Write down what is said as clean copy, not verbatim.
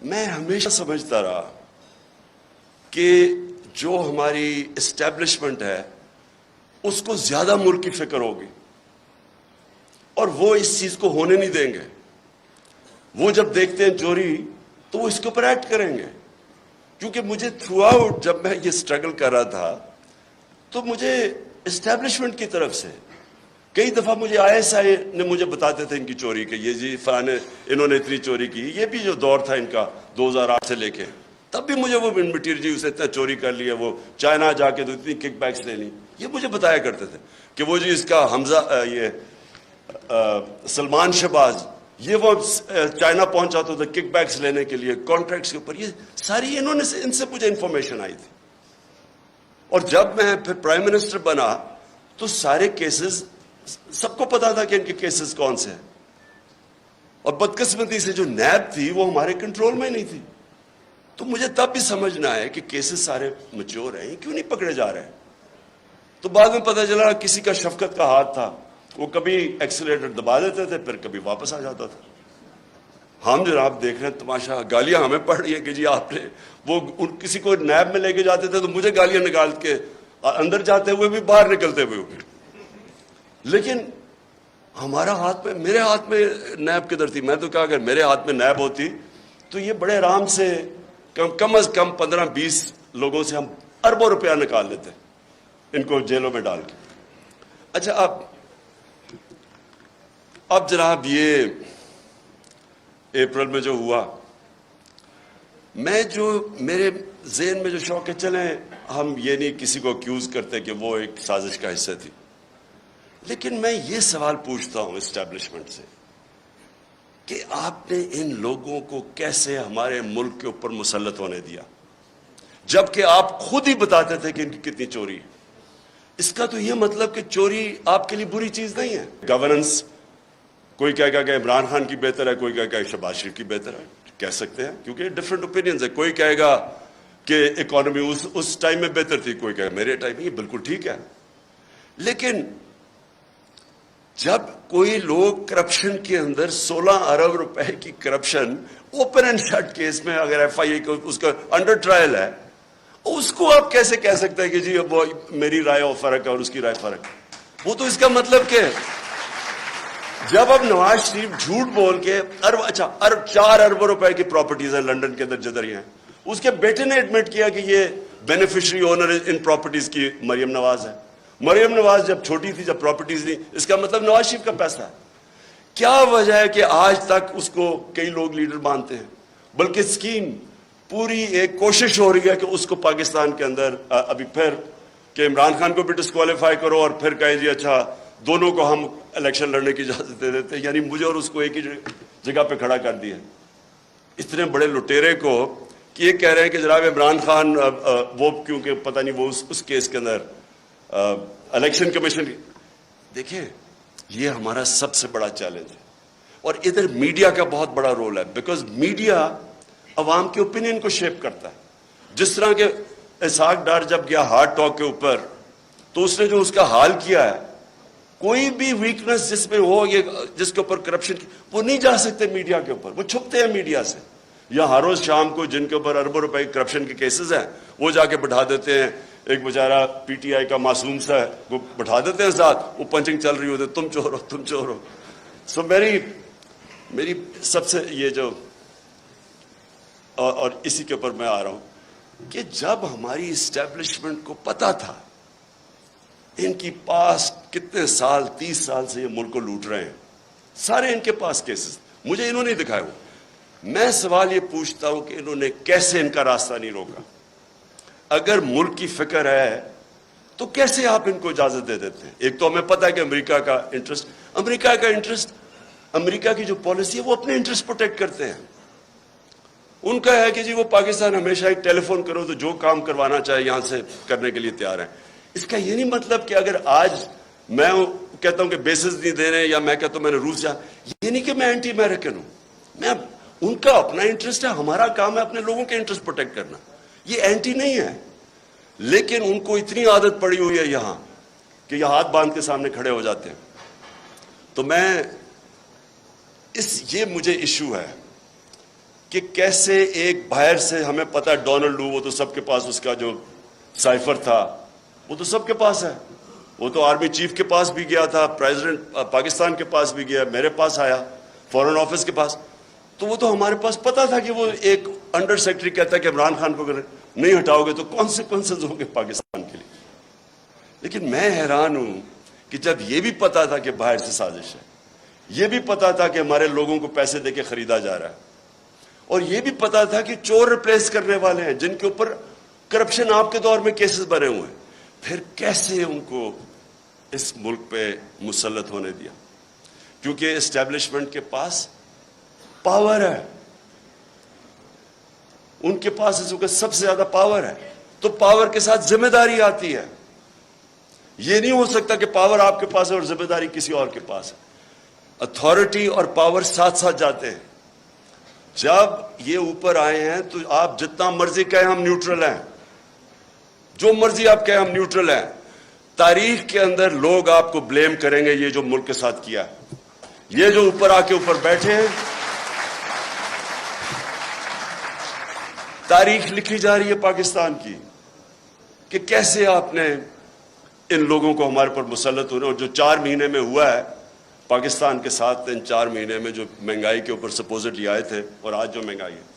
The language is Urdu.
میں ہمیشہ سمجھتا رہا کہ جو ہماری اسٹیبلشمنٹ ہے اس کو زیادہ ملک کی فکر ہوگی اور وہ اس چیز کو ہونے نہیں دیں گے. وہ جب دیکھتے ہیں چوری تو وہ اس کے اوپر ایکٹ کریں گے. کیونکہ مجھے تھرو آؤٹ جب میں یہ اسٹرگل کر رہا تھا تو مجھے اسٹیبلشمنٹ کی طرف سے کئی دفعہ مجھے ISI نے مجھے بتاتے تھے ان کی چوری کہ یہ جی فلانے انہوں نے اتنی چوری کی. یہ بھی جو دور تھا ان کا 2008 سے لے کے تب بھی مجھے وہ مٹیریل جی اسے اتنا چوری کر لیا, وہ چائنا جا کے تو اتنی کک بیکس لے لی. یہ مجھے بتایا کرتے تھے کہ وہ جی اس کا حمزہ یہ سلمان شہباز یہ وہ چائنا پہنچا تو کک بیکس لینے کے لیے کانٹریکٹس کے اوپر. یہ ساری انہوں نے ان سے مجھے انفارمیشن آئی تھی. اور جب میں پھر پرائم منسٹر بنا تو سارے کیسز سب کو پتا تھا کہ ان کے کیسز کون سے ہیں. اور بدقسمتی سے جو نیب تھی وہ ہمارے کنٹرول میں نہیں تھی. تو مجھے تب بھی سمجھنا ہے کہ کیسز سارے میچور ہیں, کیوں نہیں پکڑے جا رہے ہیں. تو بعد میں پتہ چلا کسی کا شفقت کا ہاتھ تھا, وہ کبھی ایکسیلیٹر دبا دیتے تھے پھر کبھی واپس آ جاتا تھا. ہم جناب دیکھ رہے ہیں تماشا, گالیاں ہمیں پڑ رہی ہیں کہ جی آپ نے وہ کسی کو نیب میں لے کے جاتے تھے تو مجھے گالیاں نکال کے اندر جاتے ہوئے بھی باہر نکلتے ہوئے بھی. لیکن ہمارا ہاتھ میں, میرے ہاتھ میں نیب کدھر تھی. میں تو کہا اگر میرے ہاتھ میں نیب ہوتی تو یہ بڑے آرام سے کم از کم 15-20 لوگوں سے ہم اربوں روپیہ نکال لیتے ان کو جیلوں میں ڈال کے. اچھا اب جناب یہ اپریل میں جو ہوا, میں جو میرے ذہن میں جو شوق ہے, چلیں ہم یہ نہیں کسی کو اکیوز کرتے کہ وہ ایک سازش کا حصہ تھی, لیکن میں یہ سوال پوچھتا ہوں اسٹیبلشمنٹ سے کہ آپ نے ان لوگوں کو کیسے ہمارے ملک کے اوپر مسلط ہونے دیا جبکہ آپ خود ہی بتاتے تھے کہ ان کی کتنی چوری ہے. اس کا تو یہ مطلب کہ چوری آپ کے لیے بری چیز نہیں ہے. گورننس کوئی کہے گا کہ عمران خان کی بہتر ہے, کوئی کہے گا شہباز شریف کی بہتر ہے, کہہ سکتے ہیں کیونکہ ڈفرینٹ اوپینینز ہے. کوئی کہے گا کہ اکانومی اس ٹائم میں بہتر تھی, کوئی کہے گا میرے ٹائم میں. یہ بالکل ٹھیک ہے, لیکن جب کوئی لوگ کرپشن کے اندر 16 ارب روپے کی corruption open and shut case میں اگر FIA کو اس کا انڈر ٹرائل ہے, اس کو آپ کیسے کہہ سکتے ہیں کہ جی وہ میری رائے اور فرق ہے اور اس کی رائے فرق ہے. وہ تو اس کا مطلب کہ جب اب نواز شریف جھوٹ بول کے 4 ارب روپے کی پراپرٹیز ہیں لنڈن کے اندر جدھر ہیں, اس کے بیٹے نے ایڈمٹ کیا کہ یہ بینیفیشری اونر ان پراپرٹیز کی مریم نواز ہے. مریم نواز جب چھوٹی تھی, جب پراپرٹیز نہیں, اس کا مطلب نواز شریف کا پیسہ ہے. کیا وجہ ہے کہ آج تک اس کو کئی لوگ لیڈر مانتے ہیں, بلکہ اسکیم پوری ایک کوشش ہو رہی ہے کہ اس کو پاکستان کے اندر ابھی پھر کہ عمران خان کو بھی ڈسکوالیفائی کرو اور پھر کہیں جی اچھا دونوں کو ہم الیکشن لڑنے کی اجازت دے دیتے. یعنی مجھے اور اس کو ایک ہی جگہ پہ کھڑا کر دیا. اتنے بڑے لٹیرے کو کہ یہ کہہ رہے ہیں کہ جناب عمران خان وہ کیونکہ پتہ نہیں وہ اس کیس کے اندر الیکشن کمیشن. دیکھیں یہ ہمارا سب سے بڑا چیلنج ہے, اور ادھر میڈیا کا بہت بڑا رول ہے, بیکاز میڈیا عوام کے اوپینین کو شیپ کرتا ہے. جس طرح کہ اسحاق ڈار جب گیا ہارٹ ٹاک کے اوپر تو اس نے جو اس کا حال کیا ہے, کوئی بھی ویکنس جس میں ہو, یہ جس کے اوپر کرپشن وہ نہیں جا سکتے میڈیا کے اوپر, وہ چھپتے ہیں میڈیا سے. یا ہر روز شام کو جن کے اوپر اربوں روپے کرپشن کے کیسز ہیں وہ جا کے بٹھا دیتے ہیں. ایک بیچارہ PTI کا معصوم سا ہے, وہ بٹھا دیتے ہیں ساتھ, وہ پنچنگ چل رہی ہوتی, تم چور ہو تم چور ہو. سو میری سب سے یہ جو اور اسی کے اوپر میں آ رہا ہوں کہ جب ہماری اسٹیبلشمنٹ کو پتا تھا ان کی پاس کتنے سال 30 سال سے یہ ملک کو لوٹ رہے ہیں, سارے ان کے پاس کیسز, مجھے انہوں نے دکھائے. میں سوال یہ پوچھتا ہوں کہ انہوں نے کیسے ان کا راستہ نہیں روکا. اگر ملک کی فکر ہے تو کیسے آپ ان کو اجازت دے دیتے ہیں. ایک تو ہمیں پتہ ہے کہ امریکہ کا انٹرسٹ, امریکہ کی جو پالیسی ہے وہ اپنے انٹرسٹ پروٹیکٹ کرتے ہیں. ان کا ہے کہ جی وہ پاکستان ہمیشہ ایک ٹیلی فون کرو تو جو کام کروانا چاہے یہاں سے کرنے کے لیے تیار ہیں. اس کا یہ نہیں مطلب کہ اگر آج میں کہتا ہوں کہ بیسز نہیں دے رہے, یا میں کہتا ہوں میں نے روس جا, یہ نہیں کہ میں اینٹی امریکن ہوں. میں ان کا اپنا انٹرسٹ ہے, ہمارا کام ہے اپنے لوگوں کے انٹرسٹ پروٹیکٹ کرنا, یہ اینٹی نہیں ہے. لیکن ان کو اتنی عادت پڑی ہوئی ہے یہاں کہ یہ ہاتھ باندھ کے سامنے کھڑے ہو جاتے ہیں. تو میں یہ مجھے ایشو ہے کہ کیسے ایک باہر سے ہمیں پتہ ہے ڈونلڈ لو وہ تو سب کے پاس اس کا جو سائفر تھا وہ تو سب کے پاس ہے، وہ تو آرمی چیف کے پاس بھی گیا تھا، پریزیڈنٹ پاکستان کے پاس بھی گیا، میرے پاس آیا، فورن آفس کے پاس، تو وہ تو ہمارے پاس پتہ تھا کہ وہ ایک انڈر سیکرٹری کہتا ہے کہ عمران خان کو اگر نہیں ہٹاؤ گے تو کانسیکوینسز ہوں گے پاکستان کے لیے۔ لیکن میں حیران ہوں کہ جب یہ بھی پتا تھا کہ باہر سے سازش ہے، یہ بھی پتا تھا کہ ہمارے لوگوں کو پیسے دے کے خریدا جا رہا ہے، اور یہ بھی پتا تھا کہ چور ریپلیس کرنے والے ہیں جن کے اوپر کرپشن آپ کے دور میں کیسز بنے ہوئے ہیں، پھر کیسے ان کو اس ملک پہ مسلط ہونے دیا؟ کیونکہ اسٹیبلشمنٹ کے پاس پاور ہے، ان کے پاس اس وقت سب سے زیادہ پاور ہے، تو پاور کے ساتھ ذمہ داری آتی ہے۔ یہ نہیں ہو سکتا کہ پاور آپ کے پاس ہے اور ذمہ داری کسی اور کے پاس ہے۔ اتھارٹی اور پاور ساتھ ساتھ جاتے ہیں۔ جب یہ اوپر آئے ہیں تو آپ جتنا مرضی کہیں ہم نیوٹرل ہیں، جو مرضی آپ کہیں ہم نیوٹرل ہیں، تاریخ کے اندر لوگ آپ کو بلیم کریں گے یہ جو ملک کے ساتھ کیا ہے، یہ جو اوپر آ کے اوپر بیٹھے ہیں۔ تاریخ لکھی جا رہی ہے پاکستان کی کہ کیسے آپ نے ان لوگوں کو ہمارے پر مسلط ہونے، اور جو 4 مہینے میں ہوا ہے پاکستان کے ساتھ، ان 4 مہینے میں جو مہنگائی کے اوپر سپوزٹلی آئے تھے اور آج جو مہنگائی ہے۔